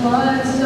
What's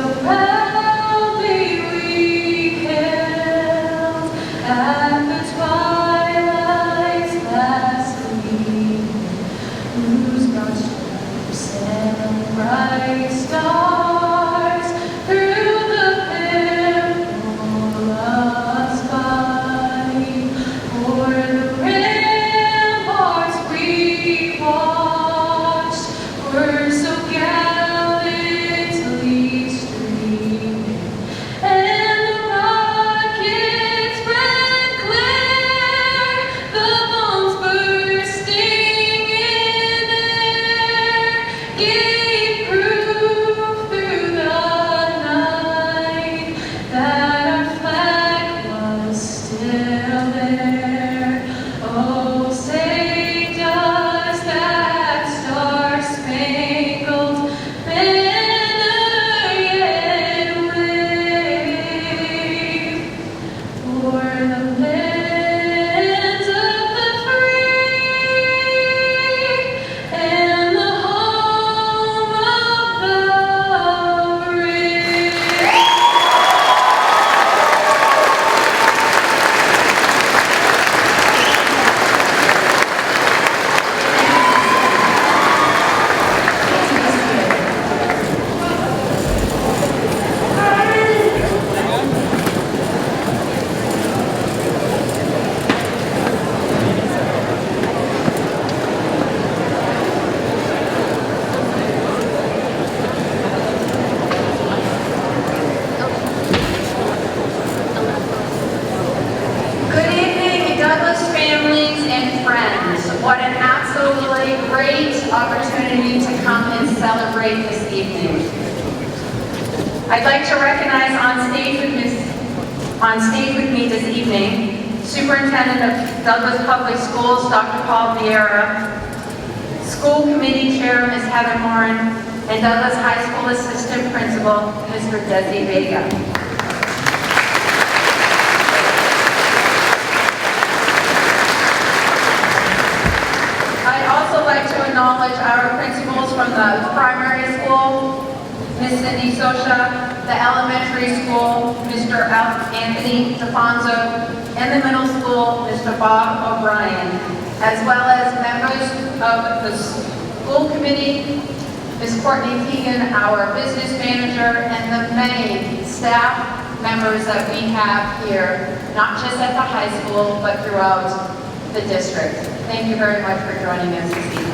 I'd like to recognize on stage with me this evening, Superintendent of Douglas Public Schools, Dr. Paul Vieira, School Committee Chair, Ms. Heather Morin, and Douglas High School Assistant Principal, Mr. Desi Vega. I'd also like to acknowledge our principals from the primary school, Ms. Cindy Sosha, the elementary school, Mr. Anthony DeFonso, and the middle school, Mr. Bob O'Brien, as well as members of the school committee, Ms. Courtney Keegan, our business manager, and the many staff members that we have here, not just at the high school, but throughout the district. Thank you very much for joining us this evening.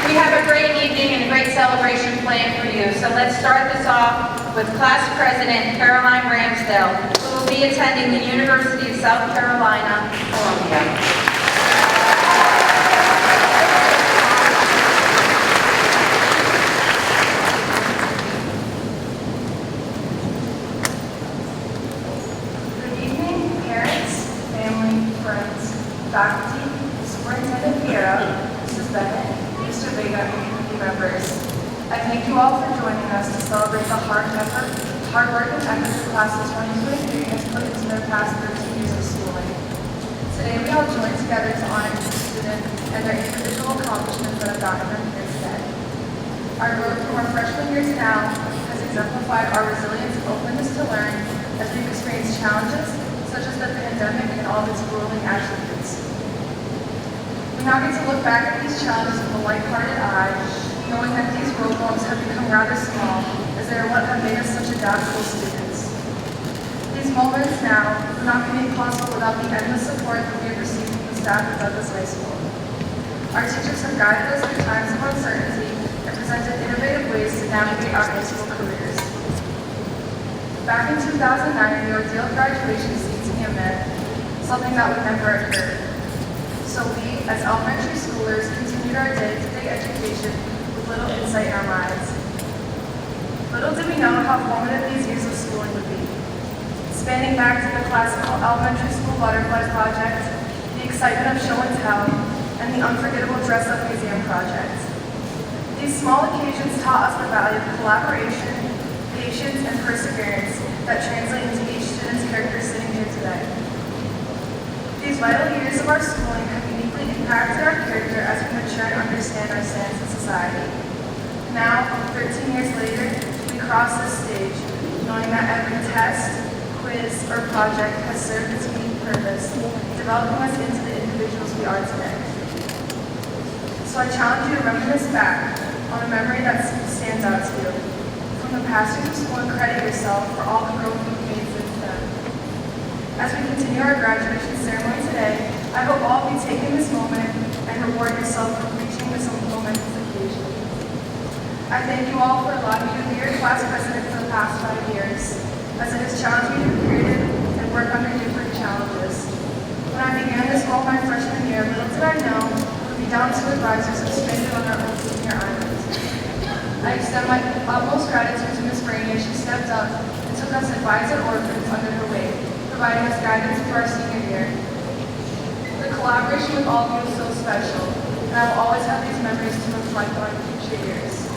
We have a great evening and a great celebration planned for you. So let's start this off with Class President Caroline Ramsdale, who will be attending the University of South Carolina, Columbia. Faculty, Superintendent Vieira, Mrs. Bennett, Mr. Vega, and community members. I thank you all for joining us to celebrate the hard work and effort the class of 2023 has put into their past 13 years of schooling. Today we all join together to honor each student and their individual accomplishments that have gotten them here today. Our growth from our freshman year to now has exemplified our resilience and openness to learn as we've experienced challenges such as the pandemic and all of its grueling attributes. We now get to look back at these challenges with a lighthearted eye, knowing that these roadblocks have become rather small, as they are what have made us such adaptable students. These moments now would not be made possible without the endless support that we have received from the staff at Douglas High School. Our teachers have guided us through times of uncertainty and presented innovative ways to navigate our high school careers. Back in 2009, the ordeal of graduation seemed to be a myth, something that would never occur. So we, as elementary schoolers, continued our day-to-day education with little insight in our minds. Little did we know how formative these years of schooling would be. Spanning back to the classical elementary school butterfly project, the excitement of show and tell, and the unforgettable dress-up museum project. These small occasions taught us the value of collaboration, patience, and perseverance that translate into each student's character sitting here today. These vital years of our schooling have uniquely impacted our character as we mature and understand our stance in society. Now, 13 years later, we cross this stage, knowing that every test, quiz, or project has served its unique purpose, developing us into the individuals we are today. So I challenge you to reminisce back on a memory that stands out to you. From the past years of school, and credit yourself for all the growth you've made since then. As we continue our graduation ceremony today, I hope all of you take in this moment and reward yourself for reaching this momentous occasion. I thank you all for allowing me to be your class president for the past 5 years, as it has challenged me to be creative and work under different challenges. When I began this role my freshman year, little did I know it would be down to advisors and stranded on our own senior island. I extend my utmost gratitude to Ms. Brainy as she stepped up and took us advisor orphans under her wing, providing us guidance through our senior year. The collaboration with all of you is so special, and I will always have these memories to reflect on in future years.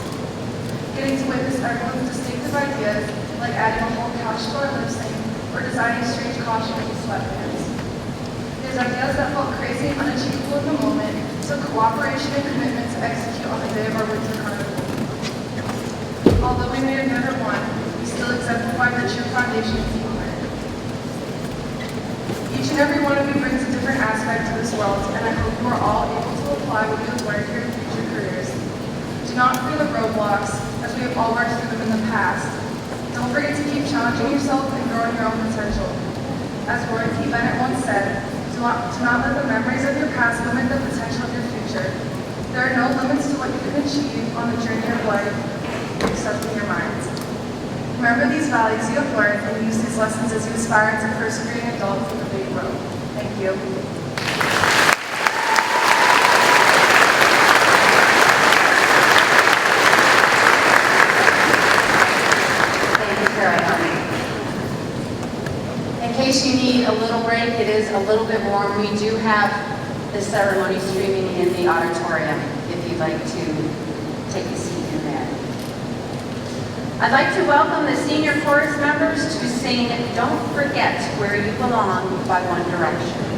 Getting to witness everyone's distinctive ideas, like adding a whole couch to our lip sync or designing strange costumes with sweatpants. These ideas that felt crazy and unachievable in the moment took cooperation and commitment to execute on the day of our winter carnival. Although we may have never won, we still exemplify the true foundation of teamwork. Each and every one of you brings a different aspect to this world, and I hope you are all able to apply what you have learned here in future careers. Do not fear the roadblocks, as we have all worked through them in the past. Don't forget to keep challenging yourself and growing your own potential. As Roy T. Bennett once said, do not let the memories of your past limit the potential of your future. There are no limits to what you can achieve on the journey of life, except in your mind. Remember these values you have learned and use these lessons as you aspire to persevering adults in the big road. Thank you. little bit warm, we do have the ceremony streaming in the auditorium if you'd like to take a seat in there. I'd like to welcome the senior chorus members to sing Don't Forget Where You Belong by One Direction.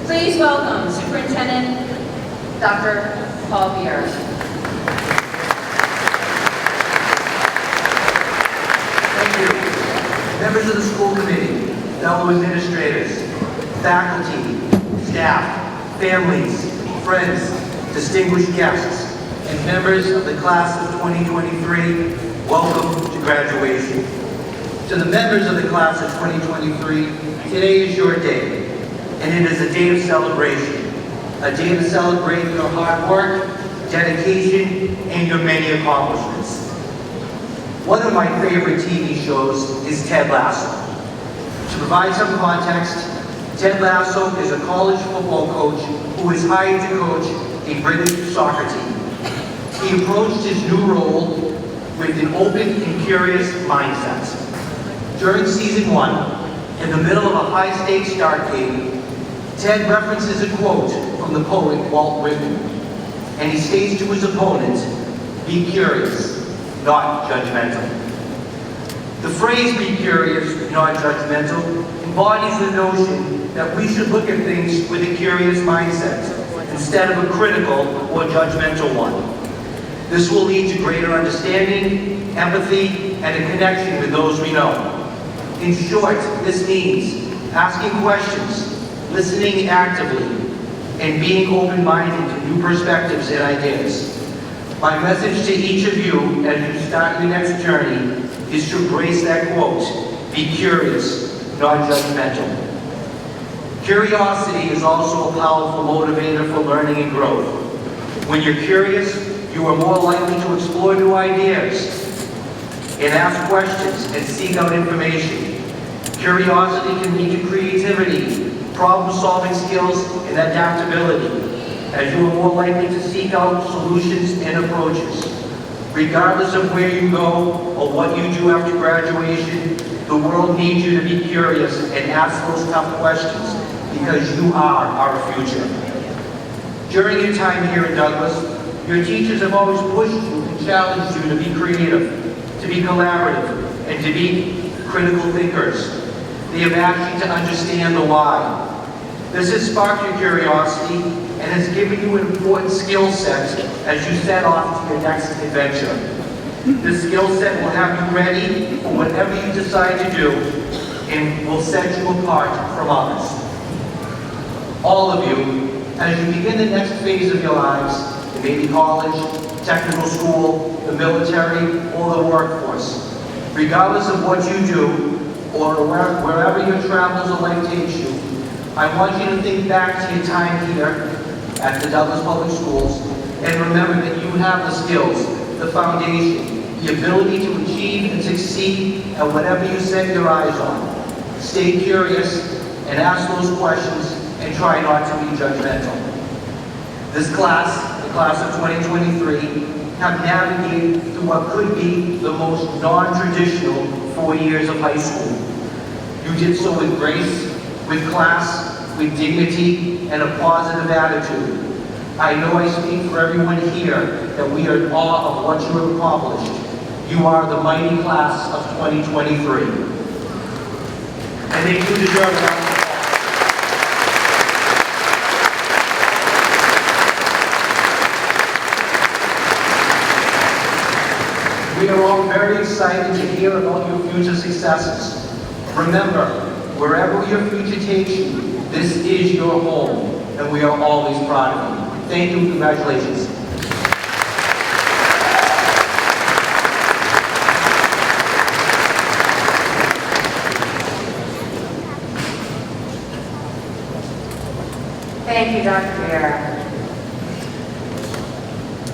Please welcome Superintendent Dr. Paul Bier. Thank you. Members of the school committee, fellow administrators, faculty, staff, families, friends, distinguished guests, and members of the class of 2023, welcome to graduation. To the members of the class of 2023, today is your day, and it is a day of celebration. A day to celebrate your hard work, dedication, and your many accomplishments. One of my favorite TV shows is Ted Lasso. To provide some context, Ted Lasso is a college football coach who is hired to coach a British soccer team. He approached his new role with an open and curious mindset. During season 1, in the middle of a high-stakes start game, Ted references a quote from the poet Walt Whitman, and he states to his opponent, "Be curious, not judgmental." The phrase "be curious, not judgmental" embodies the notion that we should look at things with a curious mindset instead of a critical or judgmental one. This will lead to greater understanding, empathy, and a connection with those we know. In short, this means asking questions, listening actively, and being open-minded to new perspectives and ideas. My message to each of you as you start your next journey is to embrace that quote, "Be curious, not judgmental." Curiosity is also a powerful motivator for learning and growth. When you're curious, you are more likely to explore new ideas and ask questions and seek out information. Curiosity can lead to creativity, problem-solving skills, and adaptability, as you are more likely to seek out solutions and approaches. Regardless of where you go or what you do after graduation, the world needs you to be curious and ask those tough questions, because you are our future. During your time here in Douglas, your teachers have always pushed you and challenged you to be creative, to be collaborative, and to be critical thinkers. They have asked you to understand the why. This has sparked your curiosity and has given you an important skill set as you set off to your next adventure. This skill set will have you ready for whatever you decide to do and will set you apart from others. All of you, as you begin the next phase of your lives, it may be college, technical school, the military, or the workforce. Regardless of what you do, or wherever your travels or life takes you, I want you to think back to your time here at the Douglas Public Schools and remember that you have the skills, the foundation, the ability to achieve and succeed at whatever you set your eyes on. Stay curious and ask those questions and try not to be judgmental. This class, the class of 2023, have navigated through what could be the most non-traditional 4 years of high school. You did so with grace, with class, with dignity, and a positive attitude. I know I speak for everyone here that we are in awe of what you have accomplished. You are the mighty class of 2023. And they do deserve a round of applause. We are all very excited to hear about your future successes. Remember, wherever your future takes you, this is your home, and we are always proud of you. Thank you, and congratulations. Thank you, Dr. Vera.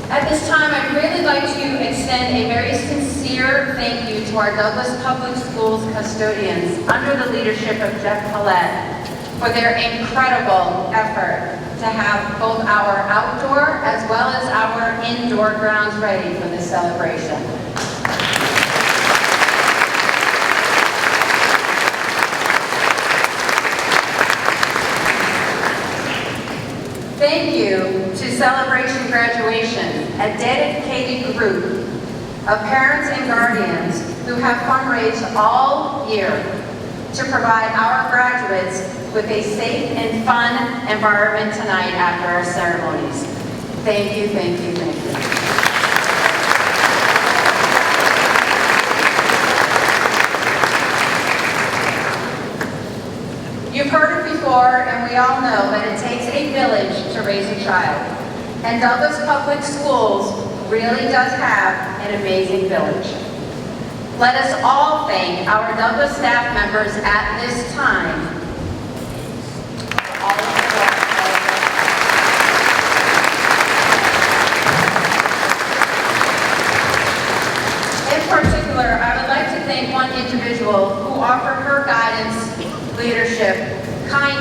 At this time, I'd really like to extend a very sincere thank you to our Douglas Public Schools custodians under the leadership of Jeff Collette for their incredible effort to have both our outdoor as well as our indoor grounds ready for this celebration. Thank you to Celebration Graduation, a dedicated group of parents and guardians who have fundraised all year to provide our graduates with a safe and fun environment tonight after our ceremonies. Thank you, thank you, thank you. You've heard it before, and we all know that it takes a village to raise a child. And Douglas Public Schools really does have an amazing village. Let us all thank our Douglas staff members at this time for all of the work. In particular,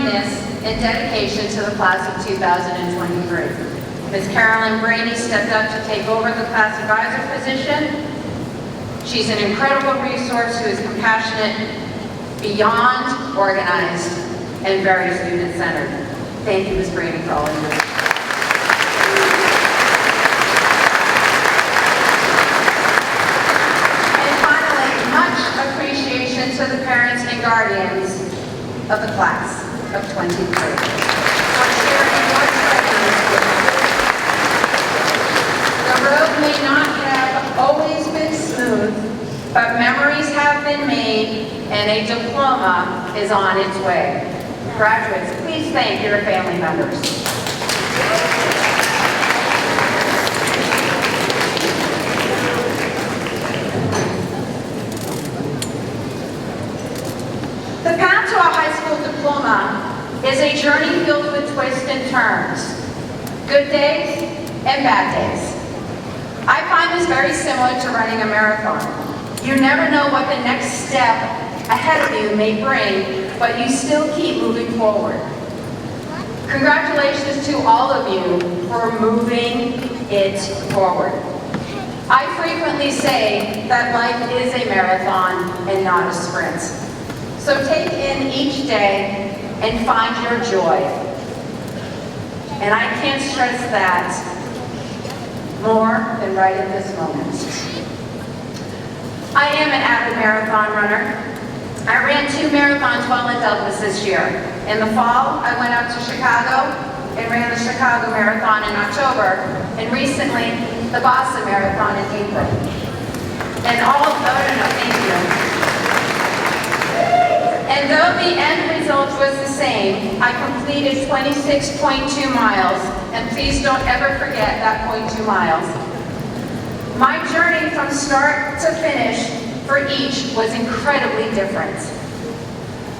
kindness and dedication to the class of 2023. Ms. Carolyn Brady stepped up to take over the class advisor position. She's an incredible resource who is compassionate, beyond organized, and very student-centered. Thank you, Ms. Brady, for all of you. And finally, much appreciation to the parents and guardians of the class of 23 for sharing your presence with us. The road may not have always been smooth, but memories have been made and a diploma is on its way. Graduates, please thank your family members. The path to a high school diploma is a journey filled with twists and turns, good days and bad days. I find this very similar to running a marathon. You never know what the next step ahead of you may bring, but you still keep moving forward. Congratulations to all of you for moving it forward. I frequently say that life is a marathon and not a sprint. So take in each day and find your joy. And I can't stress that more than right at this moment. I am an avid marathon runner. I ran 2 marathons while in Douglas this year. In the fall, I went out to Chicago and ran the Chicago Marathon in October, and recently, the Boston Marathon in April. And though the end result was the same, I completed 26.2 miles, and please don't ever forget that 0.2 miles. My journey from start to finish for each was incredibly different.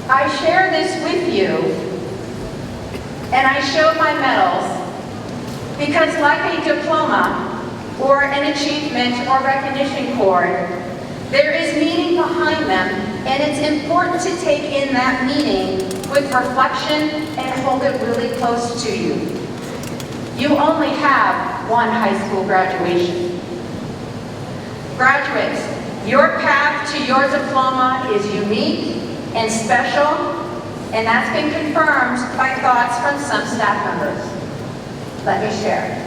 I share this with you, and I show my medals, because like a diploma, or an achievement or recognition cord, there is meaning behind them, and it's important to take in that meaning with reflection and hold it really close to you. You only have one high school graduation. Graduates, your path to your diploma is unique and special, and that's been confirmed by thoughts from some staff members. Let me share.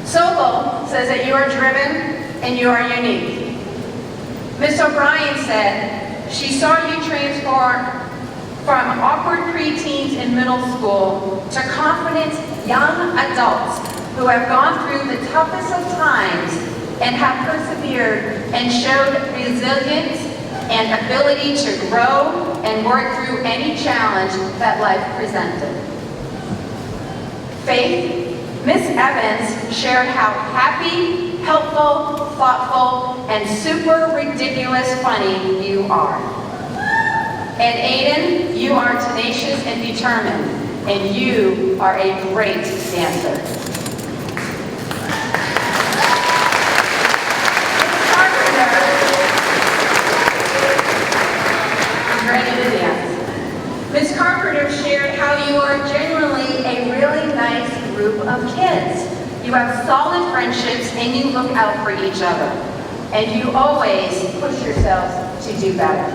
Sobel says that you are driven and you are unique. Ms. O'Brien said she saw you transform from awkward preteens in middle school to confident young adults who have gone through the toughest of times and have persevered and showed resilience and ability to grow and work through any challenge that life presented. Faith, Miss Evans shared how happy, helpful, thoughtful, and super ridiculous funny you are. And Aiden, you are tenacious and determined, and you are a great dancer. Ms. Carpenter shared how you are genuinely a really nice group of kids. You have solid friendships and you look out for each other. And you always push yourselves to do better.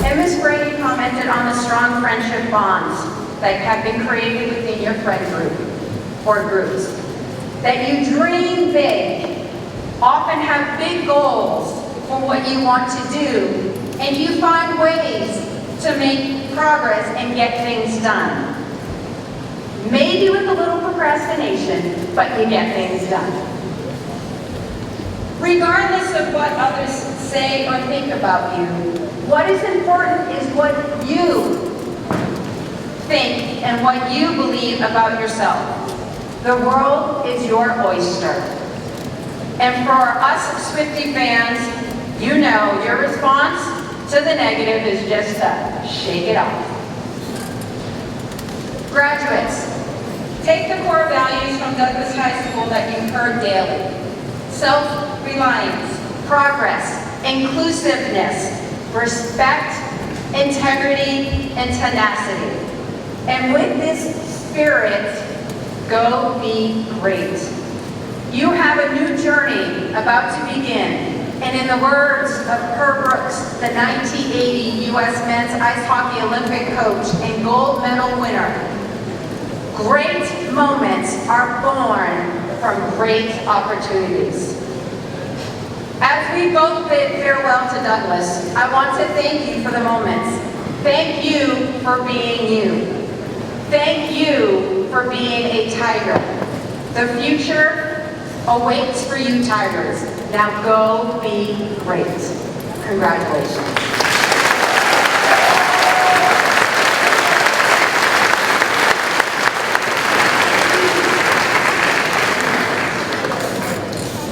And Ms. Brady commented on the strong friendship bonds that have been created within your friend group or groups. That you dream big, often have big goals for what you want to do, and you find ways to make progress and get things done. Maybe with a little procrastination, but you get things done. Regardless of what others say or think about you, what is important is what you think and what you believe about yourself. The world is your oyster. And for us Swiftie fans, you know your response to the negative is just to shake it off. Graduates, take the core values from Douglas High School that you heard daily. Self-reliance, progress, inclusiveness, respect, integrity, and tenacity. And with this spirit, go be great. You have a new journey about to begin. And in the words of Herb Brooks, the 1980 U.S. men's ice hockey Olympic coach and gold medal winner, great moments are born from great opportunities. As we both bid farewell to Douglas, I want to thank you for the moments. Thank you for being you. Thank you for being a Tiger. The future awaits for you, Tigers. Now go be great. Congratulations.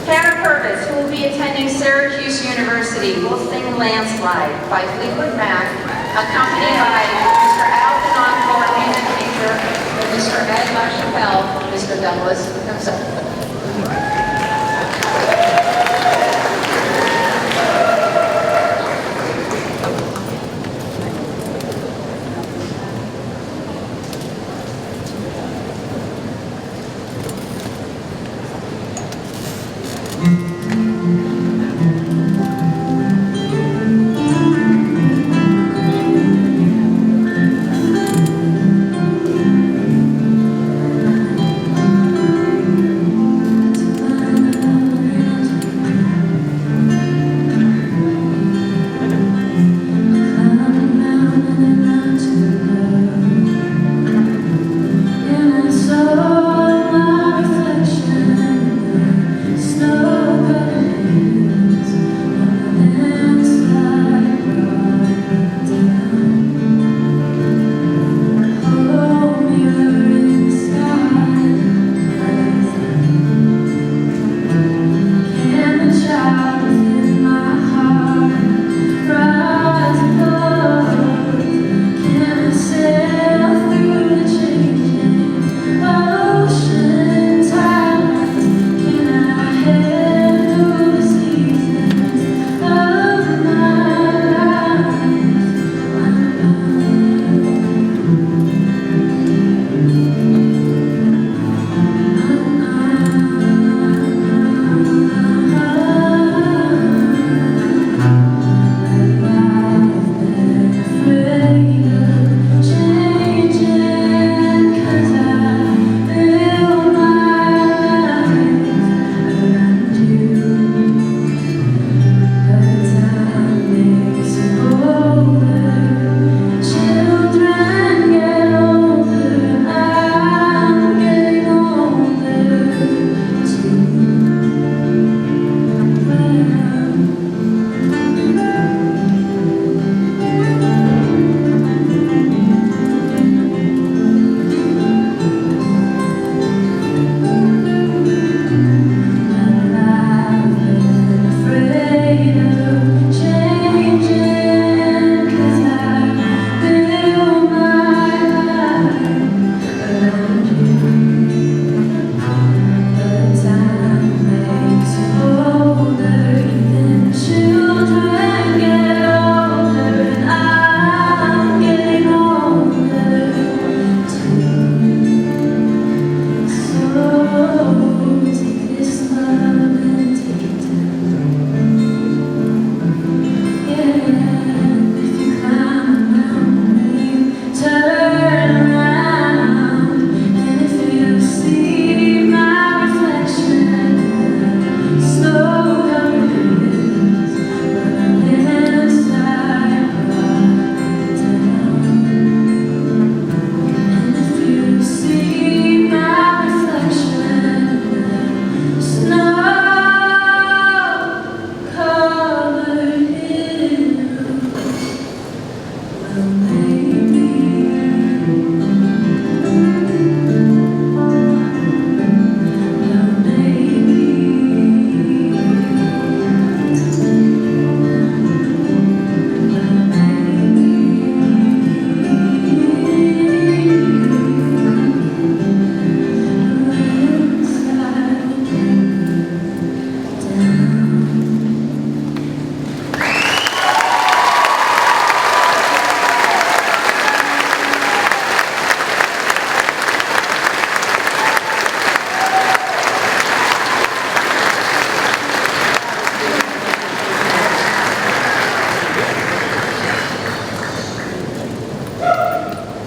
Hannah Purvis, who will be attending Syracuse University, will sing Landslide by Fleetwood Mac, accompanied by Mr. Al Denoncourt, music teacher, and Mr. Ed LaChapelle, Mr. Douglas himself. To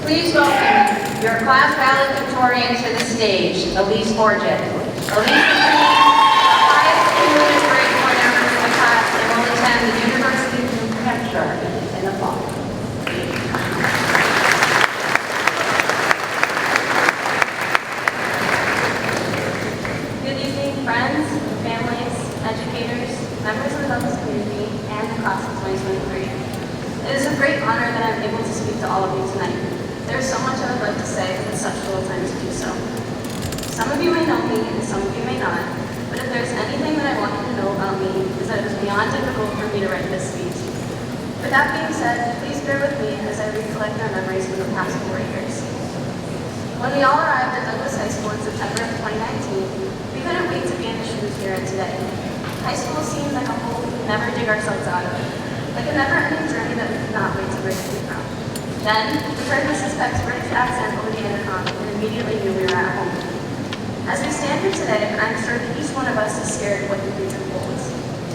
Please welcome your class valedictorian to the stage, Elise Forget. Elise received the highest cumulative grade point ever in the class and will attend the University of New Hampshire in the fall. Good evening, friends, families, educators, members of the Douglas community, and the class of 2023. It is a great honor that I'm able to speak to all of you tonight. There's so much I would like to say, but it's such little time to do so. Some of you may know me, and some of you may not, but if there's anything that I want you to know about me, is that it was beyond difficult for me to write this speech. With that being said, please bear with me as I recollect our memories from the past 4 years. When we all arrived at Douglas High School in September of 2019, we couldn't wait to be in the shoes we are in today. High school seemed like a hole we could never dig ourselves out of, like a never-ending journey that we could not wait to break free from. Then, we heard Mrs. Peck's British accent over the intercom and immediately knew we were at home. As we stand here today, I'm sure that each one of us is scared of what the future holds.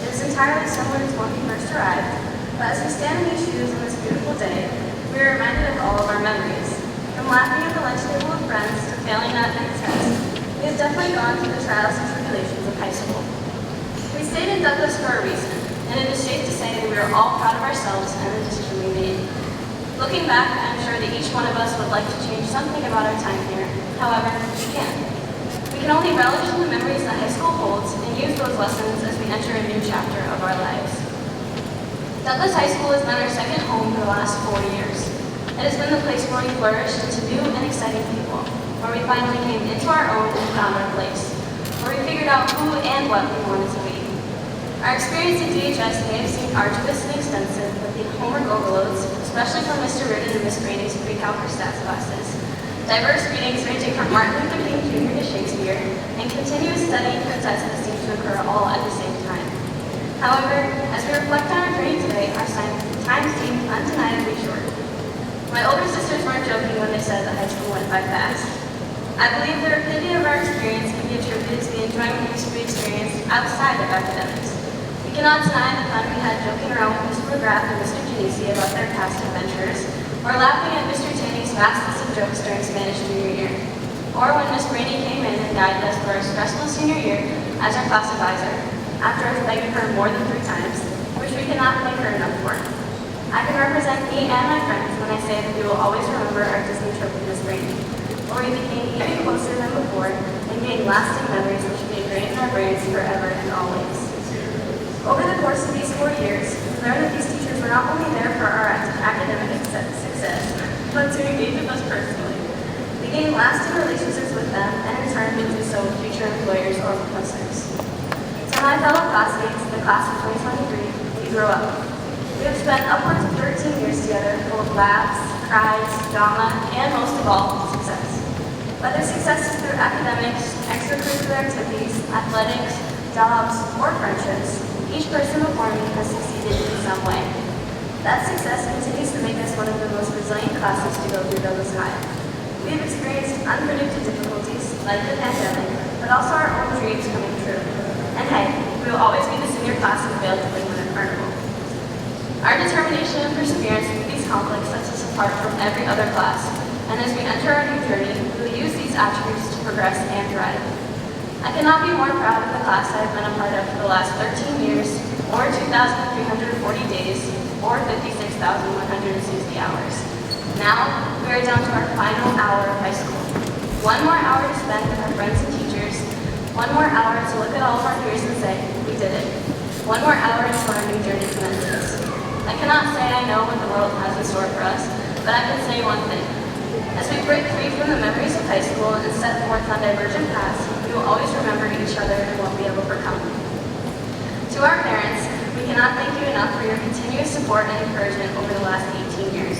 It is entirely similar to when we first arrived, but as we stand in these shoes on this beautiful day, we are reminded of all of our memories. From laughing at the lunch table with friends to failing that big test, we have definitely gone through the trials and tribulations of high school. We stayed in Douglas for a reason, and it is safe to say that we are all proud of ourselves and the decision we made. Looking back, I'm sure that each one of us would like to change something about our time here. However, we can't. We can only relish in the memories that high school holds and use those lessons as we enter a new chapter of our lives. Douglas High School has been our second home for the last 4 years. It has been the place where we flourished into new and exciting people, where we finally came into our own and found our place, where we figured out who and what we wanted to be. Our experience at DHS may have seemed arduous and extensive, with the homework overloads, especially from Mr. Ridden and Miss Brady's pre-calc or stats classes, diverse readings ranging from Martin Luther King Jr. to Shakespeare, and continuous studying for tests that seem to occur all at the same time. However, as we reflect on our journey today, our time seemed undeniably short. My older sisters weren't joking when they said that high school went by fast. I believe the rapidity of our experience can be attributed to the enjoyment we experienced outside of academics. We cannot deny the fun we had joking around with Mr. McGrath and Mr. Gymnasium about their past adventures, or laughing at Mr. Tanney's vast list of jokes during Spanish junior year, or when Miss Brady came in and guided us through our stressful senior year as our class advisor, after I begged her more than 3 times, which we cannot thank her enough for. I can represent me and my friends when I say that we will always remember our Disney trip with Miss Brady, where we became even closer than before and gained lasting memories which will be ingrained in our brains forever and always. Over the course of these 4 years, we learned that these teachers were not only there for our academic success, but to engage with us personally. We gained lasting relationships with them, and in turn we do so with future employers or professors. To my fellow classmates, the class of 2023, we grew up. We have spent upwards of 13 years together, full of laughs, cries, drama, and most of all, success. Whether success is through academics, extracurricular activities, athletics, jobs, or friendships, each person before me has succeeded in some way. That success continues to make us one of the most resilient classes to go through Douglas High. We have experienced unpredicted difficulties, like the pandemic, but also our own dreams coming true. And hey, we will always be the senior class who failed to win a carnival. Our determination and perseverance through these conflicts sets us apart from every other class, and as we enter our new journey, we will use these attributes to progress and thrive. I cannot be more proud of the class I have been a part of for the last 13 years, or 2,340 days, or 56,160 hours. Now, we are down to our final hour of high school. One more hour to spend with our friends and teachers, one more hour to look at all of our peers and say, we did it. One more hour until our new journey commences. I cannot say I know what the world has in store for us, but I can say one thing. As we break free from the memories of high school and set forth on divergent paths, we will always remember each other and what we have overcome. To our parents, we cannot thank you enough for your continuous support and encouragement over the last 18 years.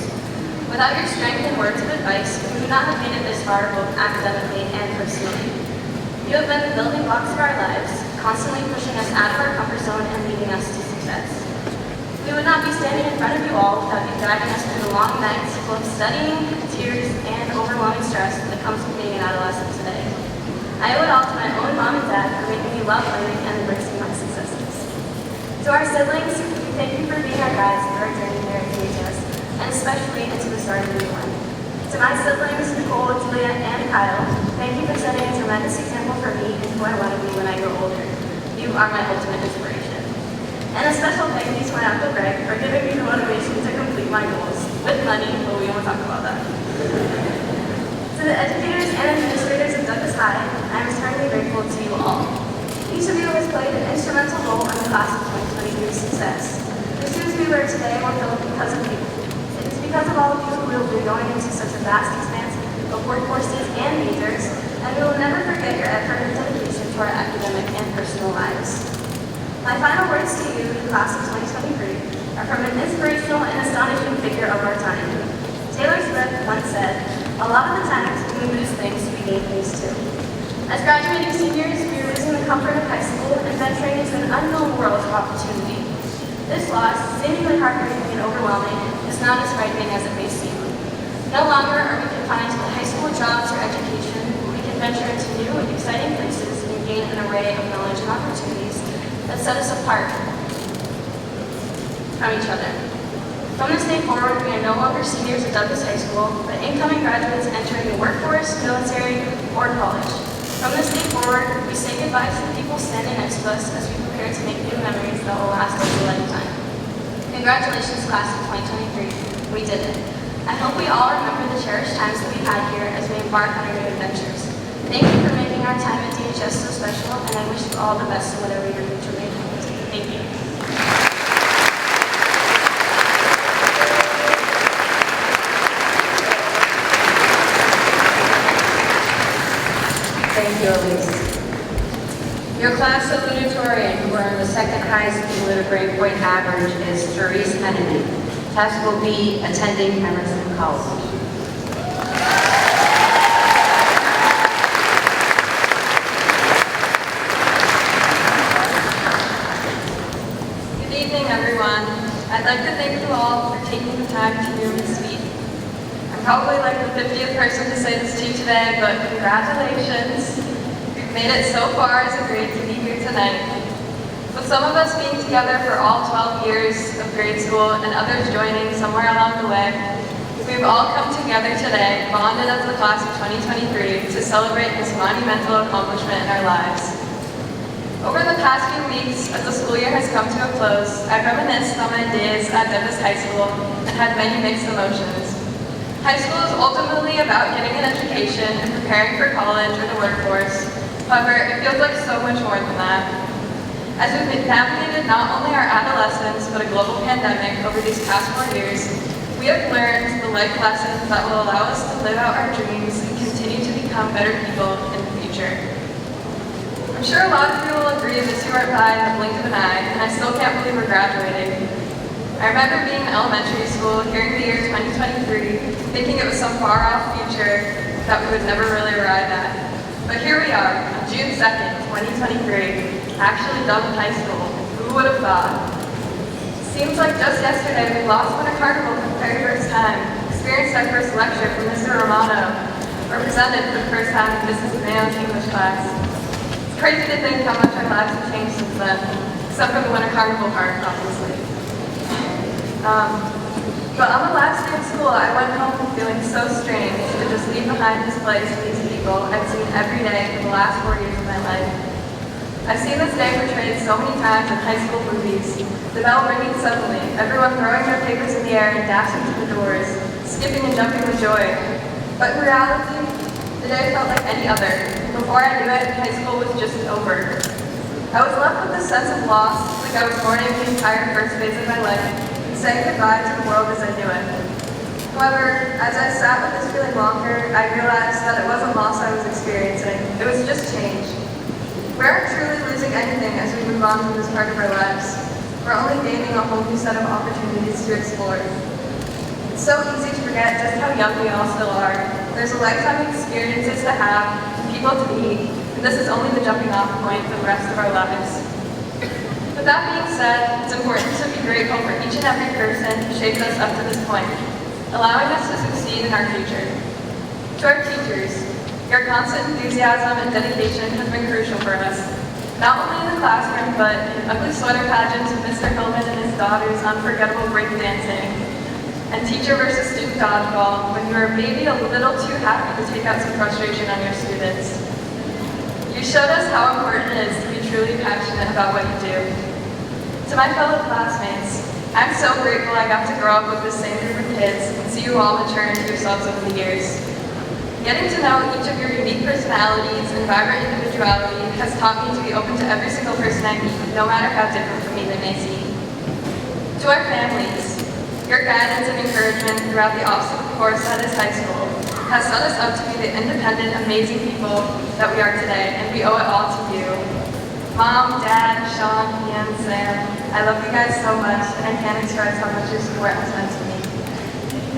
Without your strength and words of advice, we would not have made it this far both academically and personally. You have been the building blocks of our lives, constantly pushing us out of our comfort zone and leading us to success. We would not be standing in front of you all without you guiding us through the long nights full of studying, tears, and overwhelming stress that comes with being an adolescent today. I owe it all to my own mom and dad for making me love learning and embracing my successes. To our siblings, we thank you for being our guides through our journey here at DHS, and especially into the start of the new one. To my siblings, Nicole, Julia, and Kyle, thank you for setting a tremendous example for me and who I want to be when I grow older. You are my ultimate inspiration. And a special thank you to my Uncle Greg for giving me the motivation to complete my goals. With money, but we won't talk about that. To the educators and administrators of Douglas High, I am eternally grateful to you all. Each of you has played an instrumental role in the class of 2023's success. The shoes we wear today were filled because of you. It is because of all of you who will be going into such a vast expanse of workforces and majors, and we will never forget your effort and dedication to our academic and personal lives. My final words to you, the class of 2023, are from an inspirational and astonishing figure of our time. Taylor Swift once said, "A lot of the times when we lose things, we gain things too." As graduating seniors, we are losing the comfort of high school and venturing into an unknown world of opportunity. This loss, seemingly heartbreaking and overwhelming, is not as frightening as it may seem. No longer are we confined to the high school jobs or education. We can venture into new and exciting places and gain an array of knowledge and opportunities that set us apart from each other. From this day forward, we are no longer seniors at Douglas High School, but incoming graduates entering the workforce, military, or college. From this day forward, we say goodbye to the people standing next to us as we prepare to make new memories that will last us a lifetime. Congratulations, class of 2023. We did it. I hope we all remember the cherished times that we had here as we embark on our new adventures. Thank you for making our time at DHS so special, and I wish you all the best in whatever your future may hold. Thank you. Thank you, Elise. Your class salutatorian, who earned the second highest cumulative grade point average, is Therese Kennedy. Tess will be attending Emerson College. Good evening, everyone. I'd like to thank you all for taking the time to hear me speak. I'm probably like the 50th person to say this to you today, but congratulations. We've made it so far as a grade to be here tonight. With some of us being together for all 12 years of grade school and others joining somewhere along the way, we've all come together today, bonded as the class of 2023, to celebrate this monumental accomplishment in our lives. Over the past few weeks, as the school year has come to a close, I've reminisced on my days at Douglas High School and had many mixed emotions. High school is ultimately about getting an education and preparing for college or the workforce. However, it feels like so much more than that. As we've navigated not only our adolescence, but a global pandemic over these past 4 years, we have learned the life lessons that will allow us to live out our dreams and continue to become better people in the future. I'm sure a lot of you will agree this year went by in the blink of an eye, and I still can't believe we're graduating. I remember being in elementary school, hearing the year 2023, thinking it was some far-off future that we would never really arrive at. But here we are, on June 2nd, 2023, actually done with high school. Who would have thought? Seems like just yesterday we lost Winter Carnival for the very first time, experienced our first lecture from Mr. Romano, or presented for the first time in Mrs. Mayo's English class. It's crazy to think how much our lives have changed since then, except for the Winter Carnival part, obviously. But on the last day of school, I went home feeling so strange to just leave behind this place and these people I'd seen every day for the last 4 years of my life. I've seen this day portrayed so many times in high school movies. The bell ringing suddenly, everyone throwing their papers in the air and dashing to the doors, skipping and jumping with joy. But in reality, the day felt like any other. Before I knew it, high school was just over. I was left with a sense of loss, like I was mourning the entire first phase of my life, and saying goodbye to the world as I knew it. However, as I sat with this feeling longer, I realized that it wasn't loss I was experiencing, it was just change. We aren't truly losing anything as we move on to this part of our lives. We're only gaining a whole new set of opportunities to explore. It's so easy to forget just how young we all still are. There's a lifetime of experiences to have, people to meet, and this is only the jumping off point for the rest of our lives. With that being said, it's important to be grateful for each and every person who shaped us up to this point, allowing us to succeed in our future. To our teachers, your constant enthusiasm and dedication has been crucial for us, not only in the classroom, but in ugly sweater pageants with Mr. Hillman and his daughter's unforgettable breakdancing. and teacher versus student dodgeball when you are maybe a little too happy to take out some frustration on your students. You showed us how important it is to be truly passionate about what you do. To my fellow classmates, I'm so grateful I got to grow up with the same group of kids and see you all mature into yourselves over the years. Getting to know each of your unique personalities and vibrant individuality has taught me to be open to every single person I meet, no matter how different from me they may seem. To our families, your guidance and encouragement throughout the obstacle course at this high school has set us up to be the independent, amazing people that we are today, and we owe it all to you. Mom, Dad, Sean, Ian, Sam, I love you guys so much, and I can't express how much your support has meant to me.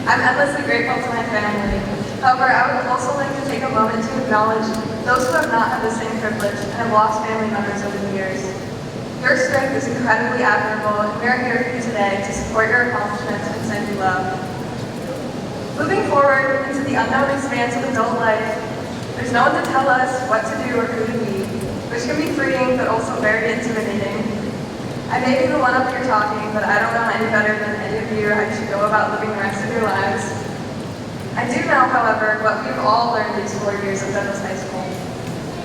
I'm endlessly grateful to my family. However, I would also like to take a moment to acknowledge those who have not had the same privilege and have lost family members over the years. Your strength is incredibly admirable, and we are here for you today to support your accomplishments and send you love. Moving forward into the unknown expanse of adult life, there's no one to tell us what to do or who to be, which can be freeing but also very intimidating. I may be the one up here talking, but I don't know any better than any of you how you should go about living the rest of your lives. I do know, however, what we've all learned these 4 years at Douglas High School.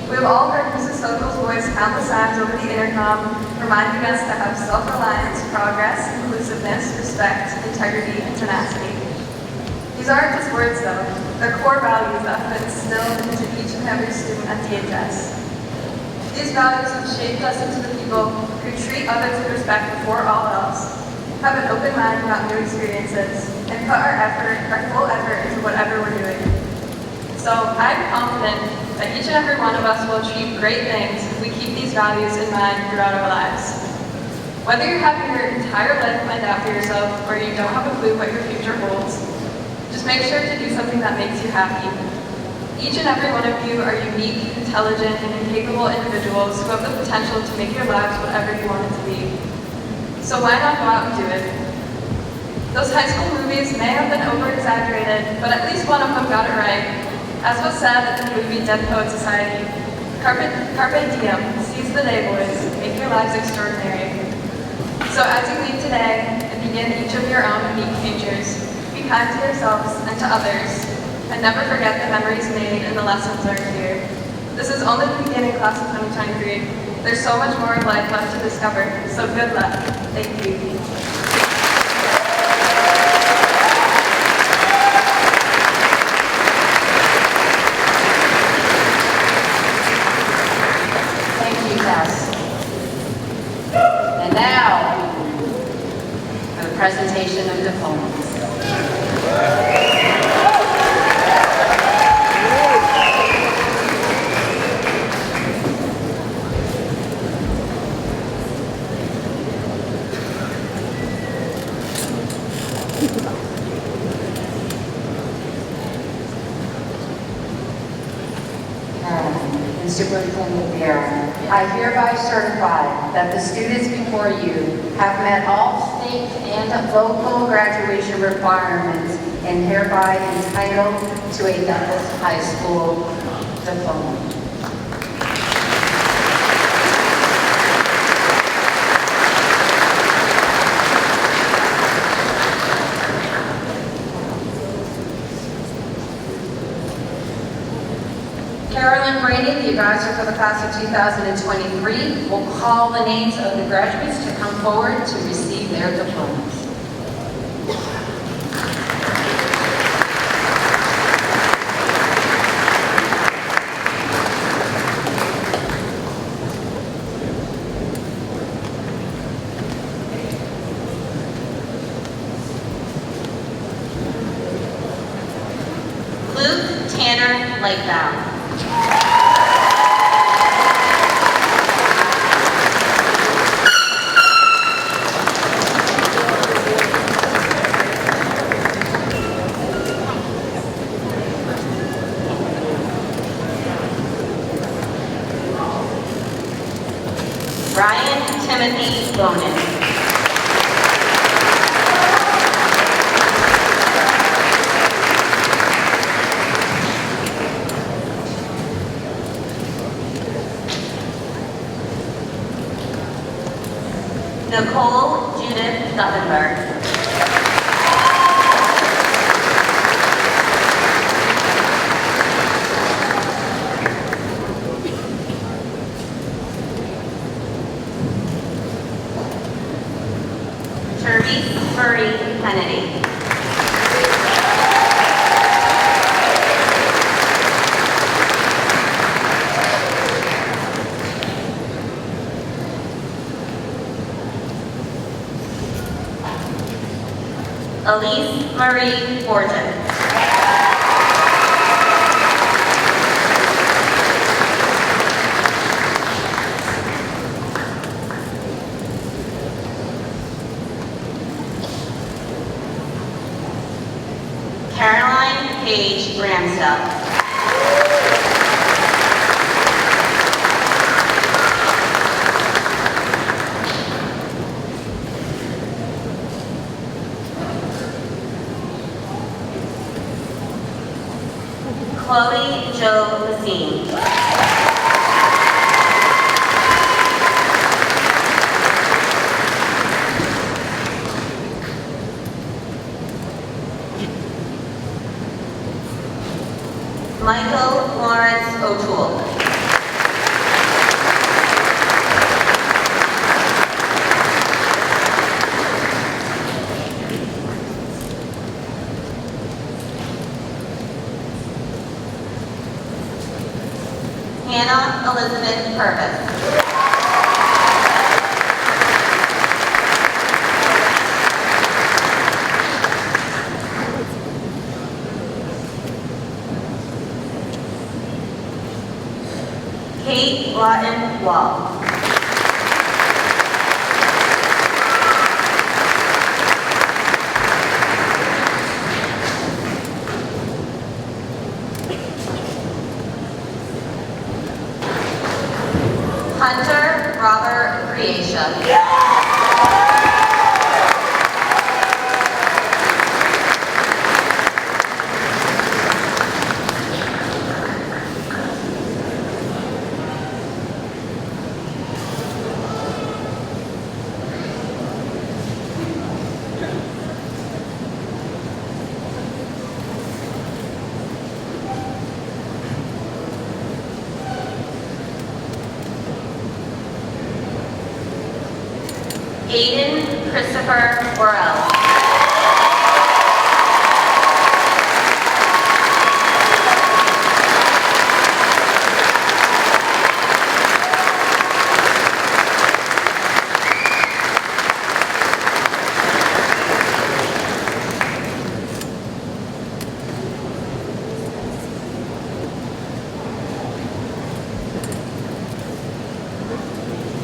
We have all heard Mrs. Sogal's voice countless times over the intercom, reminding us to have self-reliance, progress, inclusiveness, respect, integrity, and tenacity. These aren't just words, though. They're core values that have been instilled into each and every student at DHS. These values have shaped us into the people who treat others with respect before all else, have an open mind about new experiences, and put our full effort into whatever we're doing. So I'm confident that each and every one of us will achieve great things if we keep these values in mind throughout our lives. Whether you're having your entire life planned out for yourself or you don't have a clue what your future holds, just make sure to do something that makes you happy. Each and every one of you are unique, intelligent, and incapable individuals who have the potential to make your lives whatever you want it to be. So why not go out and do it? Those high school movies may have been over-exaggerated, but at least one of them got it right. As was said in the movie Dead Poet Society, Carpe diem, seize the day, boys, make your lives extraordinary. So as you leave today and begin each of your own unique futures, be kind to yourselves and to others, and never forget the memories made and the lessons learned here. This is only the beginning, class of 2023. There's so much more of life left to discover, so good luck. Thank you. Thank you, Tess. And now, for the presentation of diplomas. And Superintendent Bear, I hereby certify that the students before you have met all state and local graduation requirements and hereby entitled to a Douglas High School diploma. Carolyn Brady, the advisor for the class of 2023, will call the names of the graduates to come forward to receive their diplomas. Luke Tanner Lakebound. Ryan Timothy Bonin. Nicole Judith Suttenberg. Marie Borton. Caroline Paige Ramsdell. Chloe Jo Basine. Michael Lawrence O'Toole. Hannah Elizabeth Purvis. Kate Lawton Wall. Hunter Robert Creation. Aiden Christopher Worrell.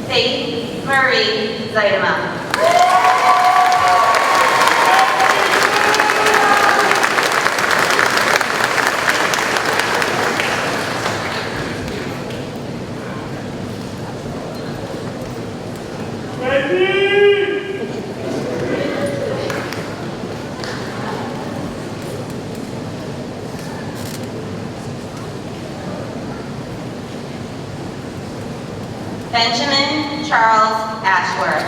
Faith Marie Zeidema. Benjamin Charles Ashworth.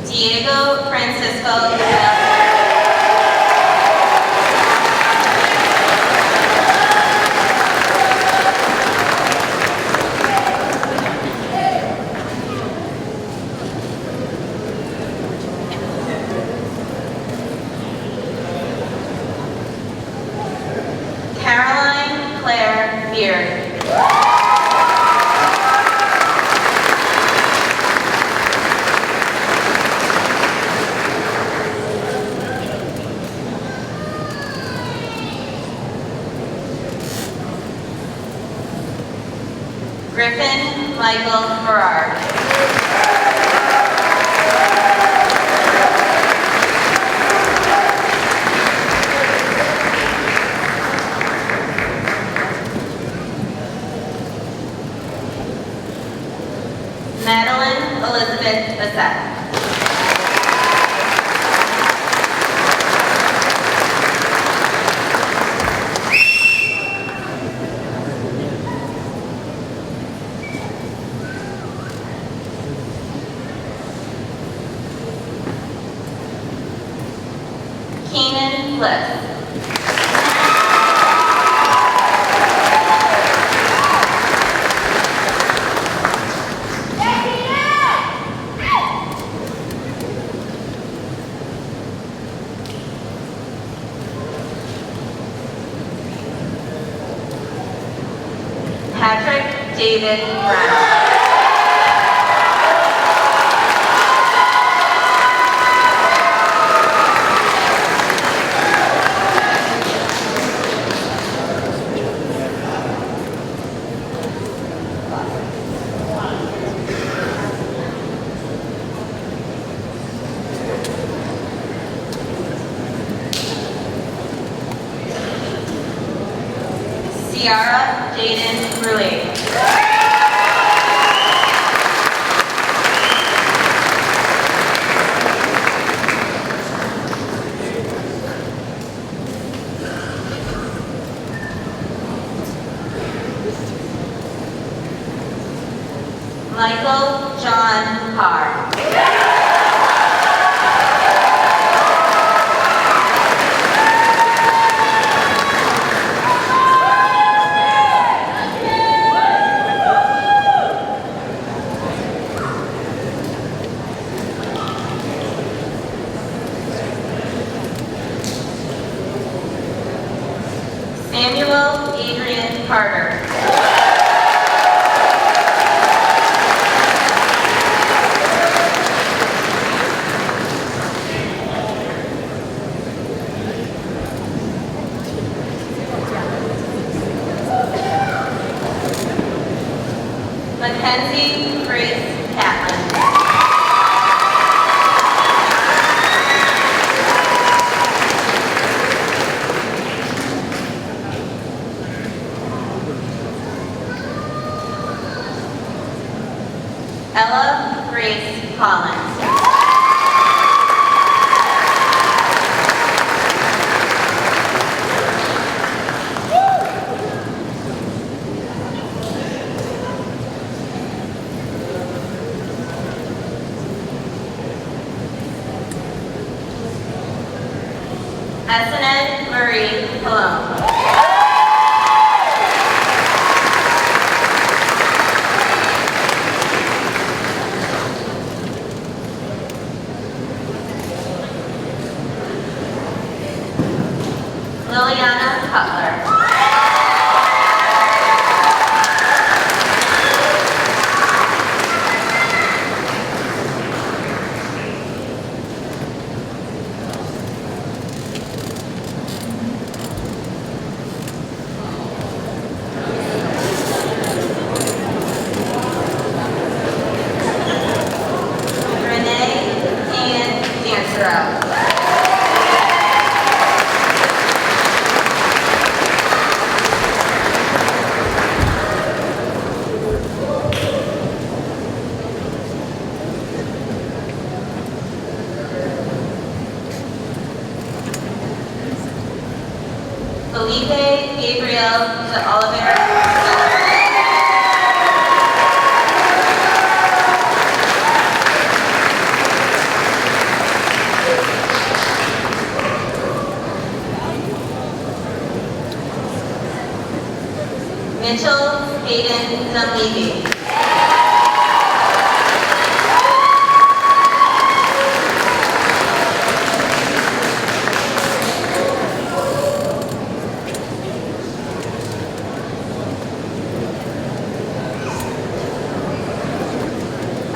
Diego Francisco Isabel. Caroline Claire Beard. Griffin Michael Berard. Madeline Elizabeth Bassett. Keenan Bliss. Patrick David Brown. Ciara Jaden Ruiz. Michael John Carr. Samuel Adrian Carter. Mackenzie Grace Catlin. Ella Grace Collins. Esened Marie Colon. Liliana Cutler. Renee Ian Dancero. Felipe Gabriel de Oliveira. Mitchell Hayden Dunleavy.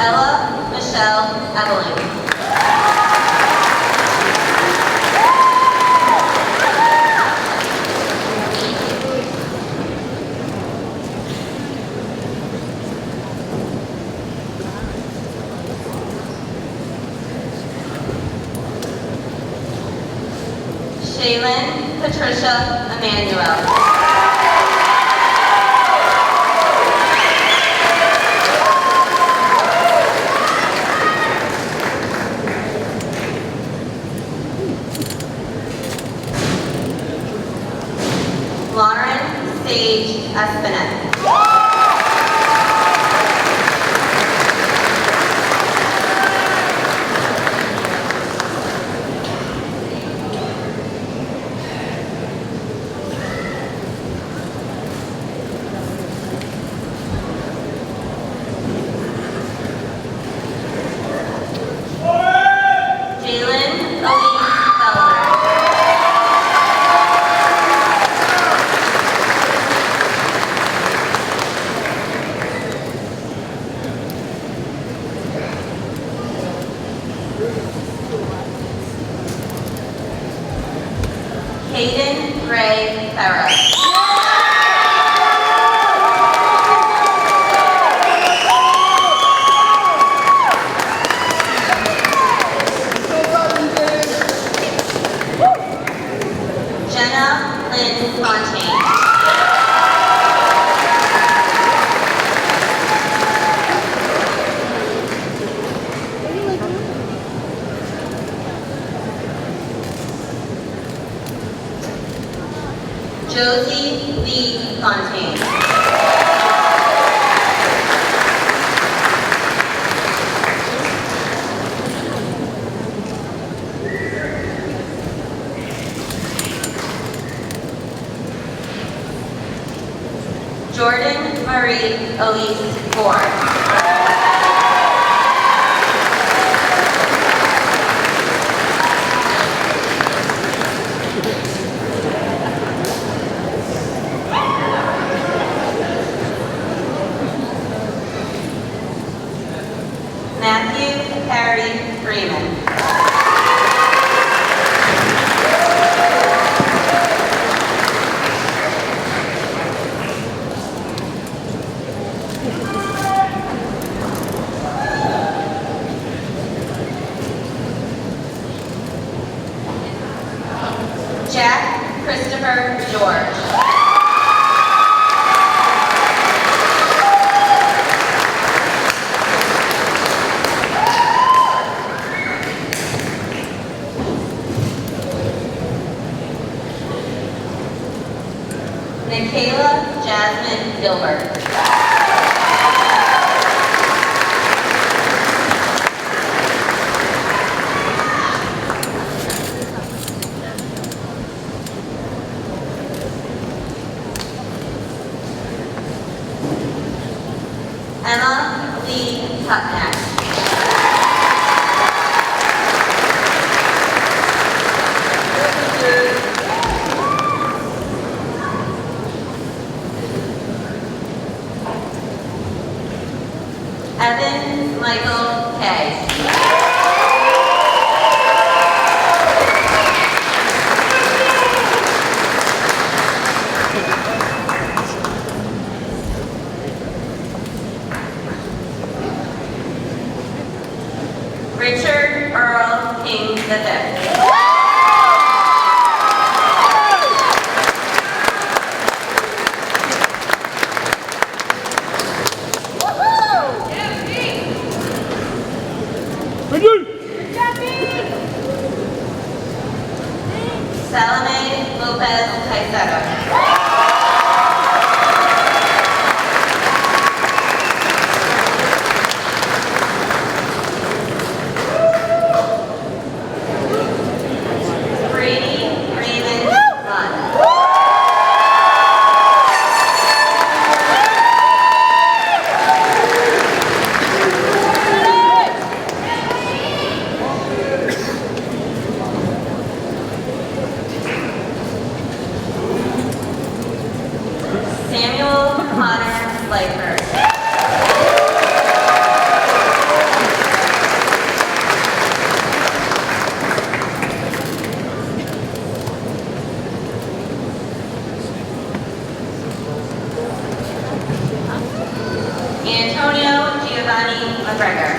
Ella Michelle Eveling. Shaylin Patricia Emmanuel. Lauren Sage Espinette. Jalen Elise Felder. Emily Lee Fontaine. Jordan Marie Elise Ford. Matthew Harry Freeman. Jack Christopher George. Michaela Jasmine Gilbert. Emma Lee Tupnack. Evan Michael Kay. Richard Earl King V. Salome Lopez Caicedo. Brady Raymond Lunn. Samuel Connor Lightford. Antonio Giovanni McGregor.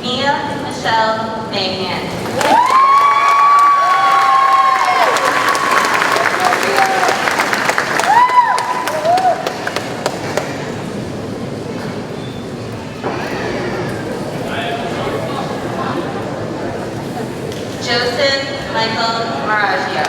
Mia Michelle Mayhan. Joseph Michael Maraggio.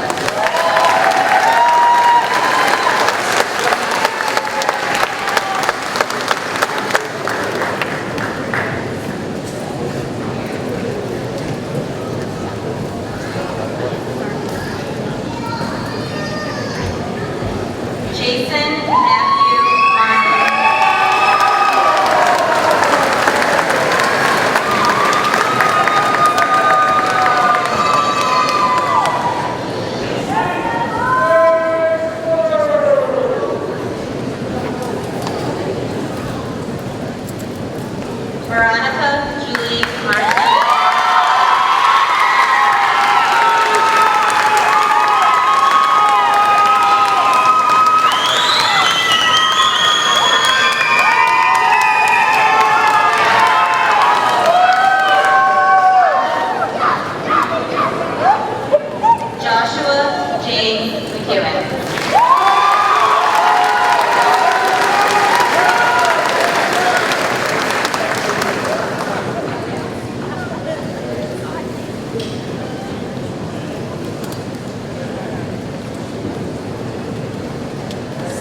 Joshua James McEwen.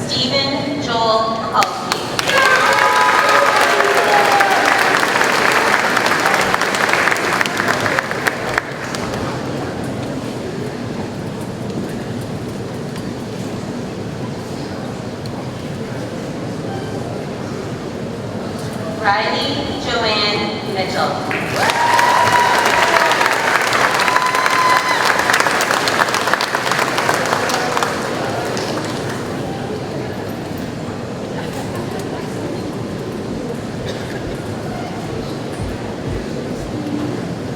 Stephen Joel Halsey. Riley Joanne Mitchell.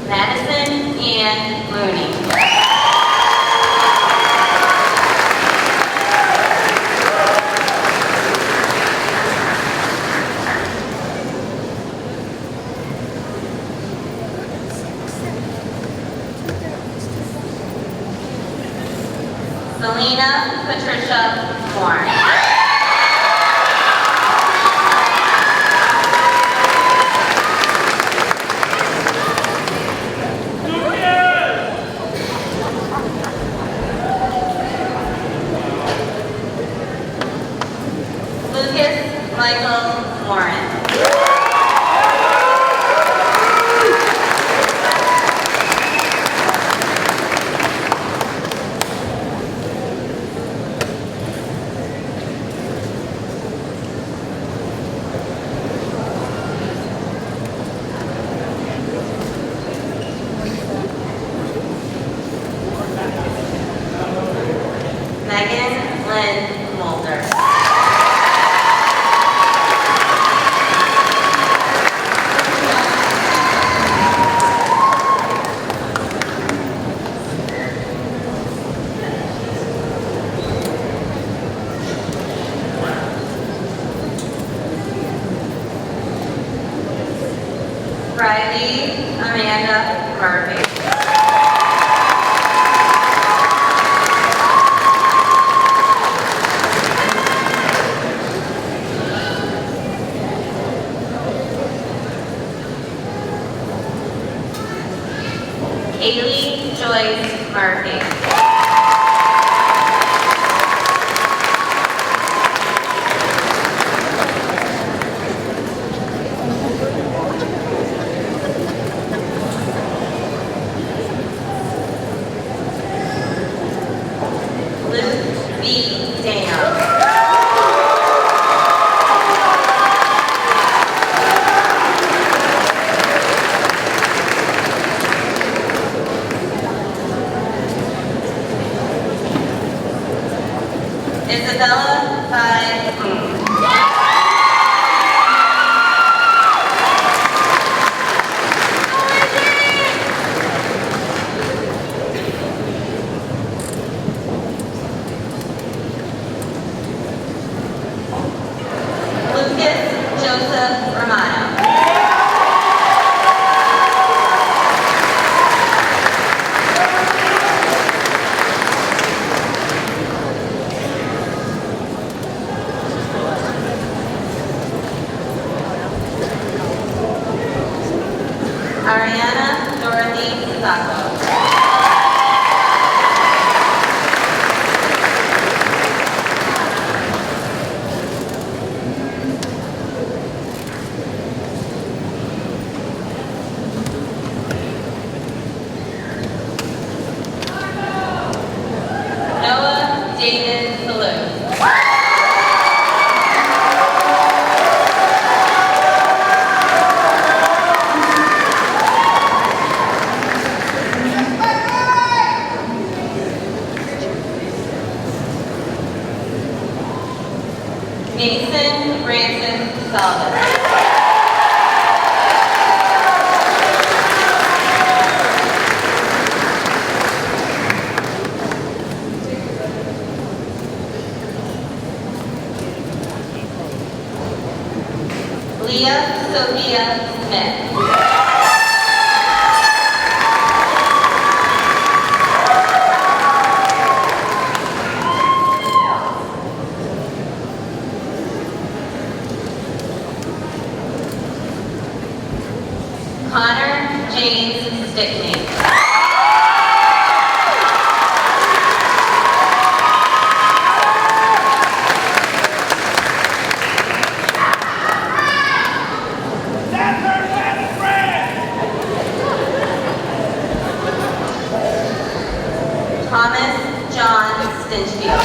Madison Ann Mooney. Selena Patricia Moore. Lucas Michael Warren. Megan Lynn Mulder. Riley Amanda Murphy. Kaylee Joyce Murphy. Luke B. Dana. Isabella Pye Moon. Lucas Joseph Romano. Ariana Dorothy Sacco. Noah David Salute. Mason Branson Sullivan. Leah Sophia Smith. Stinchfield.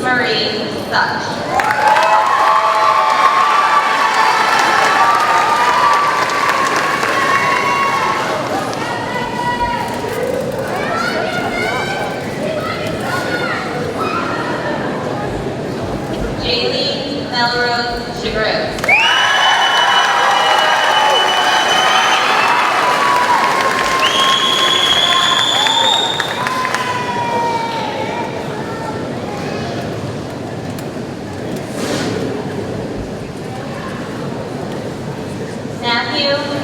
Marie Such. Jaylee Melrose Chagrin.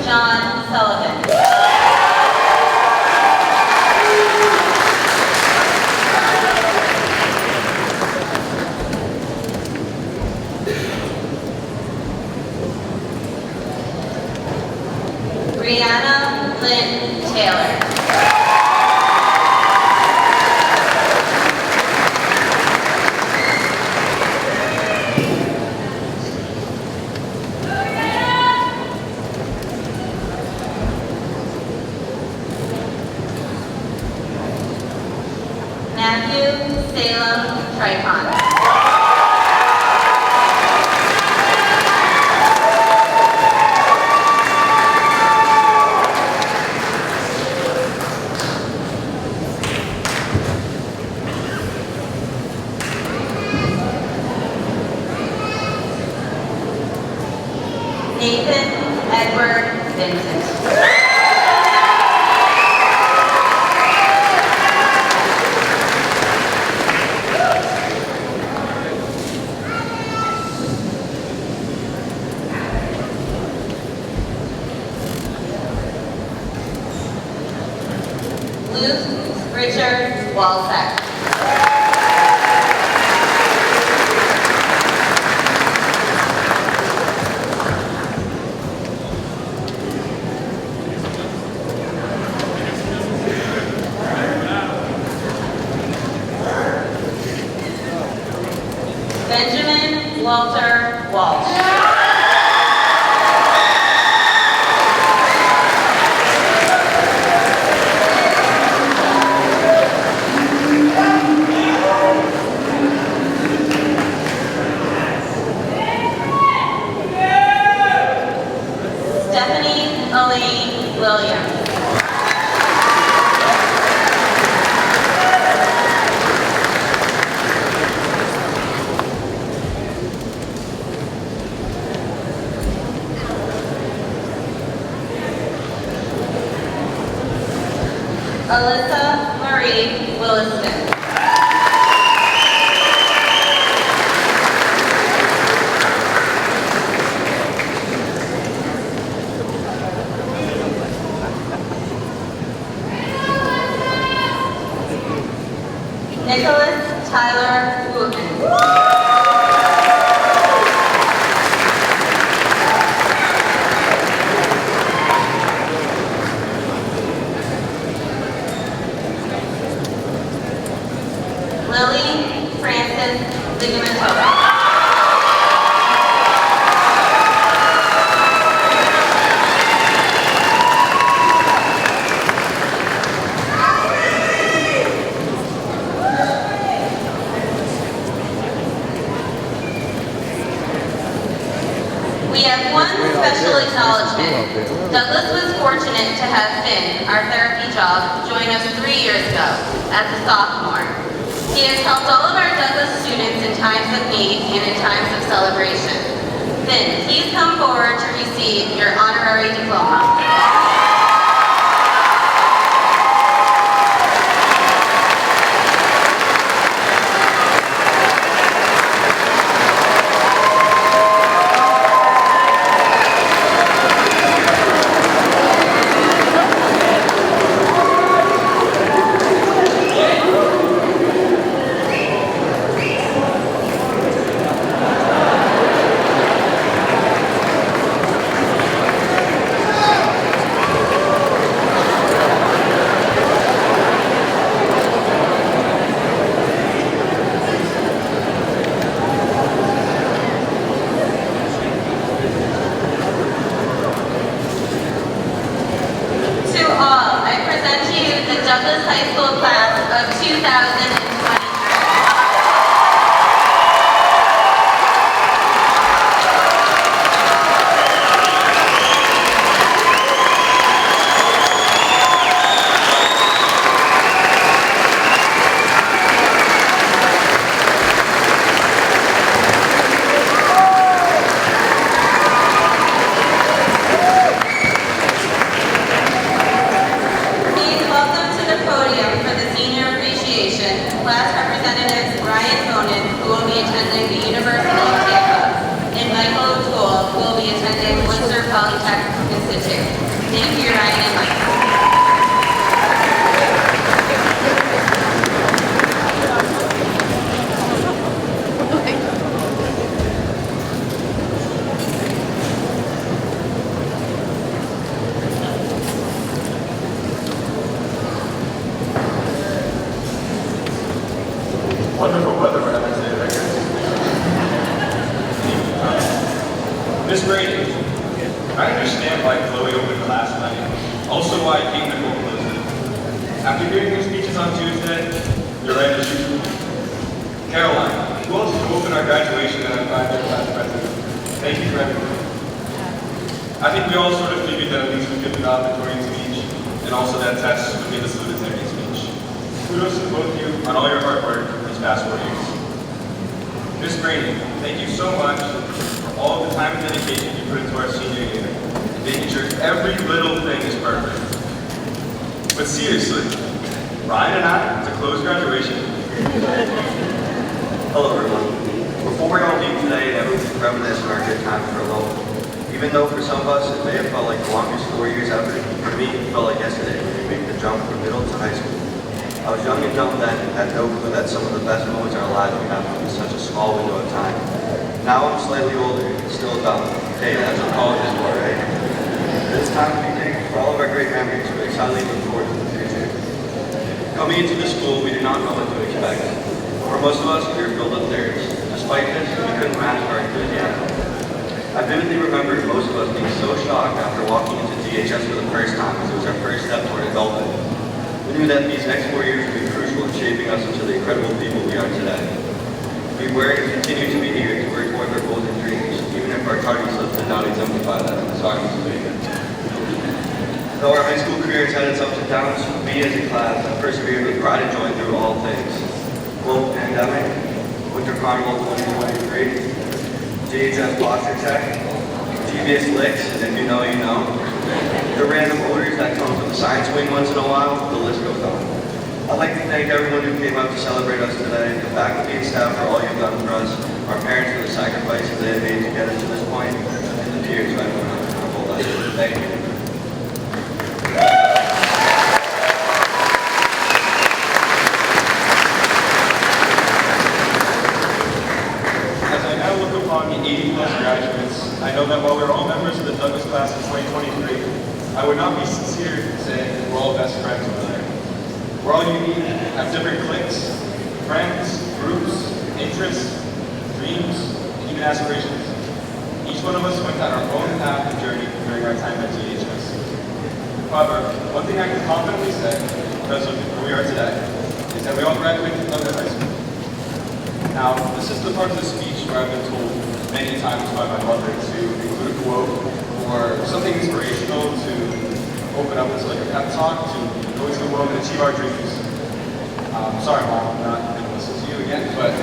John Sullivan. Brianna Lynn Taylor. Salem Tricon. Nathan Edward Vincent. Luke Richard Walsack. Benjamin Walter Walsh. Elaine Williams. Alyssa Marie Williston. Nicholas Tyler Wooten. Lily Frances Ligamentova. We have one special acknowledgement. Douglas was fortunate to have Finn, our therapy job, join us 3 years ago as a sophomore. He has helped all of our Douglas students in times of need and in times of celebration. Finn, please come forward to receive your honorary diploma. Superintendents Brian Bonin, who will be attending the University of Tampa, and Michael O'Toole, who will be attending Worcester Polytechnic Institute. Thank you, Ryan and Mike. Wonderful weather we're having today, right, guys? Miss Brady, I understand why Chloe opened last night, also why Kate Nicole closed it. After hearing your speeches on Tuesday, you're right as usual. Caroline, who else to open our graduation and our 5-year class president? Thank you for everything. I think we all sort of figured that at least we'd get the valedictorian speech, and also that Tess would give us the salutatorian speech. Kudos to both of you on all your hard work these past 4 years. Miss Brady, thank you so much for all of the time and dedication you put into our senior year, and making sure every little thing is perfect. But seriously, Ryan and I, to close graduation. Hello, everyone. Before we all leave today, everyone can reminisce on our good times for a moment. Even though for some of us it may have felt like the longest 4 years ever, for me it felt like yesterday when we made the jump from middle to high school. I was young and dumb then and had no clue that some of the best moments in our lives we have in such a small window of time. Now I'm slightly older and still dumb. Hey, that's what college is for, right? It's time to be thankful for all of our great memories. We're excited to look forward to the future. Coming into the school, we did not know what to expect. For most of us, we were filled with nerves. Despite this, we couldn't mask our enthusiasm. I vividly remember most of us being so shocked after walking into DHS for the first time, as it was our first step toward adulthood. We knew that these next 4 years would be crucial in shaping us into the incredible people we are today. We were and continue to be eager to work toward our goals and dreams, even if our target list did not exemplify that. Sorry, Mr. Baker. Though our high school careers had its ups and downs, we as a class have persevered with pride and joy through all things. Global pandemic, Winter Carnival 2023, DHS posture check, GBS licks, and if you know, you know. The random odors that come from the science wing once in a while, the list goes on. I'd like to thank everyone who came out to celebrate us today, the faculty and staff for all you've done for us, our parents for the sacrifices they have made to get us to this point, and the peers who have been on our whole life. Thank you. As I now look upon the 80-plus graduates, I know that while we're all members of the Douglas class of 2023, I would not be sincere in saying that we're all best friends over there. We're all unique, have different cliques, friends, groups, interests, dreams, and even aspirations. Each one of us went down our own path and journey during our time at DHS. However, one thing I can confidently say, because of where we are today, is that we all graduated from Douglas High School. Now, this is the part of the speech where I've been told many times by my mother to include a quote or something inspirational to open up as like a pep talk to go into the world and achieve our dreams. Sorry, Mom, I'm not going to listen to you again, but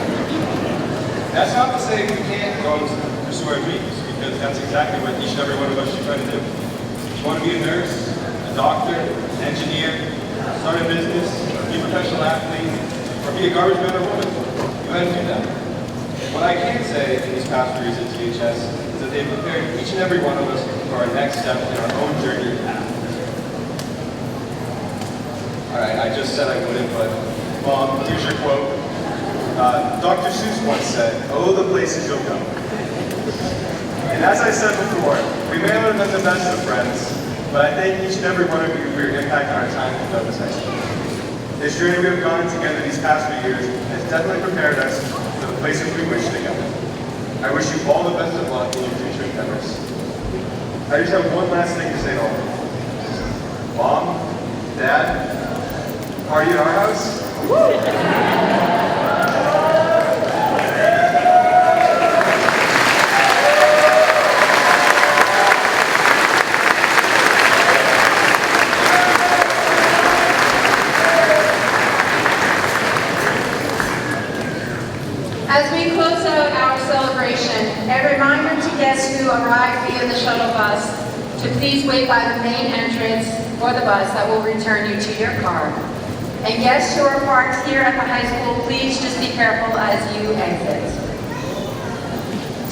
that's not to say we can't go and pursue our dreams, because that's exactly what each and every one of us should try to do. If you want to be a nurse, a doctor, an engineer, start a business, be a professional athlete, or be a garbage man or woman, you gotta do that. What I can say in these past 4 years at DHS is that they've prepared each and every one of us for our next step in our own journey and path. Alright, I just said I wouldn't, but Mom, here's your quote. Dr. Seuss once said, "Oh, the places you'll go." And as I said before, we may not have been the best of friends, but I thank each and every one of you for your impact on our time at Douglas High School. This journey we have gone on together these past few years has definitely prepared us for the places we wish to go. I wish you all the best of luck in your future endeavors. I just have one last thing to say to all of you. Mom, Dad, party at our house? As we close out our celebration, a reminder to guests who arrive via the shuttle bus to please wait by the main entrance or the bus that will return you to your car. And guests who are parked here at the high school, please just be careful as you exit.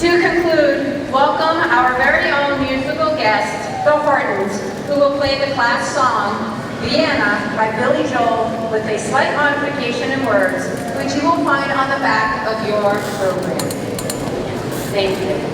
To conclude, welcome our very own musical guest, the Hortons, who will play the class song, Vienna by Billy Joel, with a slight modification in words, which you will find on the back of your program. Thank you.